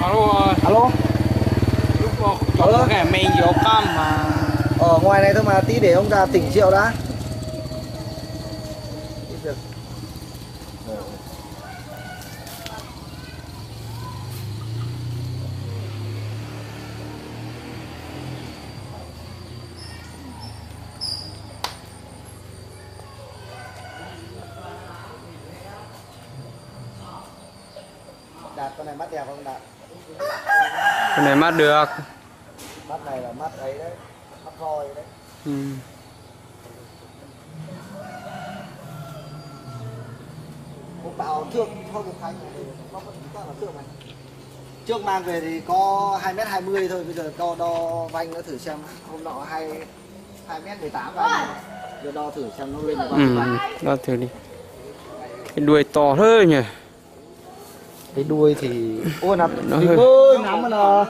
Alo. Alo. Lúc có cái mình vô cam mà. Ở ngoài này thôi mà, tí để ông già tỉnh rượu đã. Đạt, con này mắt đẹp không Đạt? Cái này mắt được. Mắt này là mắt ấy đấy, mắt voi đấy. Ừ. Một bảo thượng thôi một Khánh này, nó vẫn là thượng này. Trước mang về thì có 2m20 thôi, bây giờ đo vanh nó thử xem. Hôm nọ 2m18 vanh, giờ đo thử xem nó lên được bao nhiêu vanh. Đo thử đi. Cái đuôi to thế nhỉ. Cái đuôi thì ôi nằm nó hơi hơi ngắn mà là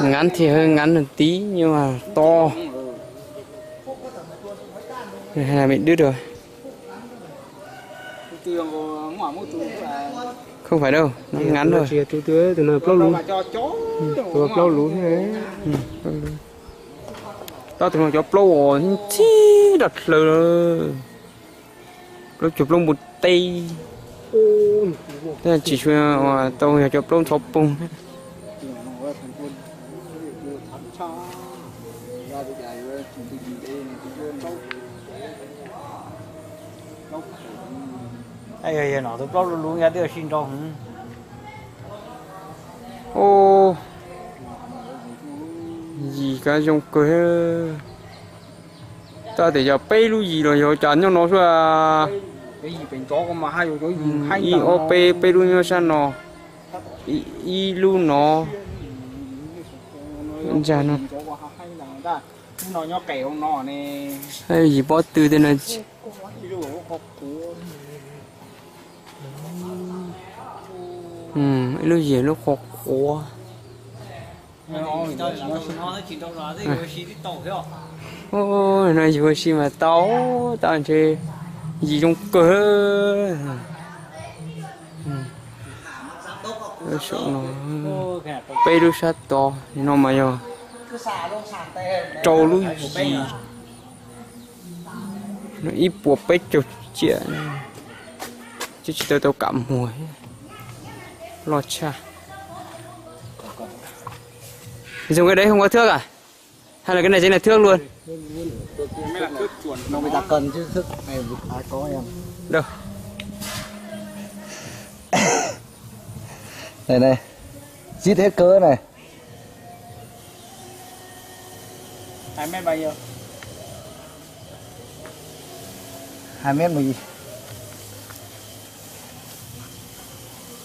ngắn thì hơi ngắn một tí nhưng mà to. Hay là bị đứt rồi. Không phải đâu, nó ngắn rồi. Từ từ plau lú. Từ plau lú thế. Đó từ nó cho plau rồi, chi đặt lờ. Lúc chụp lông một tay. Thế là chỉ cho tôi cho plau thọp bông. Ai nó tôi plau lú nghe được xin trong. Ô gì cả trong cái ta để giờ bay lu gì rồi giờ chán cho nó ra Cái gì bên chó có mà hai rồi hai i o p p lu nhau sao nó i lu nó chán nó nó nhỏ kẹo nó này hay gì bỏ từ thế này lu gì nó khó khó ôi này vừa xí mà tao tao chơi gì trong cơ sợ nó bê đu sát to nó mà giờ trâu lú gì nó ít buộc bê chụp chuyện chứ chỉ tao cảm mùi lo cha dùng cái đấy không có thước à hay là cái này chính là thước luôn nó mới ra cần chứ thức này ai có em đâu này này giết hết cỡ này 2 mét bao nhiêu 2m10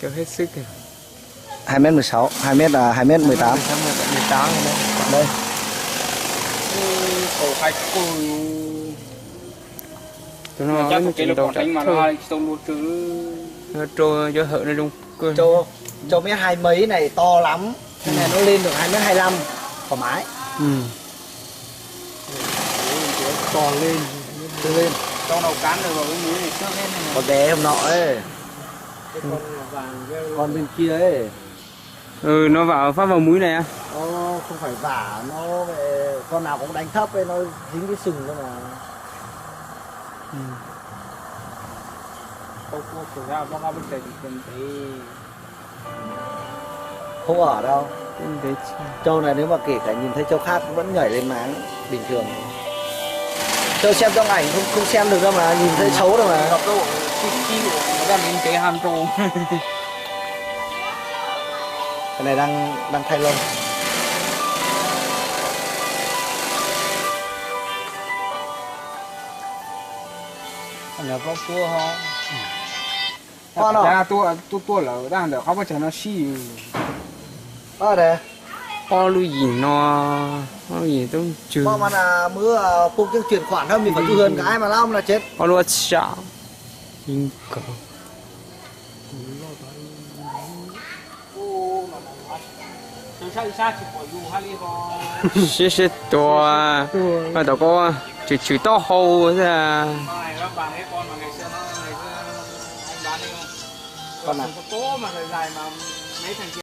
kéo hết sức kìa 2m16 2m là 2m18 18 đây cổ hai cổ tụi nó chắc nó cái chỉ đầu đánh mà nó tông luôn chứ nó trôi cho hở nó trong cơ châu mét 2 mấy này to lắm cái này nó lên được 2m25 thoải mái to lên từ lên cho đầu cán được vào cái mũi này trước lên này con bé hôm nọ ấy con bên kia ấy nó phát vào mũi này à nó không phải vả nó về con nào cũng đánh thấp ấy nó dính cái sừng thôi mà không ra bác bên đây thì không ở đâu đấy châu này nếu mà kể cả nhìn thấy châu khác vẫn nhảy lên máng bình thường châu xem trong ảnh không xem được đâu mà nhìn thấy xấu đâu mà nó đang đến cái ham trâu cái này đang thay lông là có tua ho con à tua là đang được không có chờ nó xì ở đây o lu gì nó gì tôi chưa mà là mưa phục cái chuyển khoản hơn mình phải thu hơn cái mà long là chết o lu sao in cờ xí xí to mà tao có chữ to hầu ra con nào có mà dài mà mấy thằng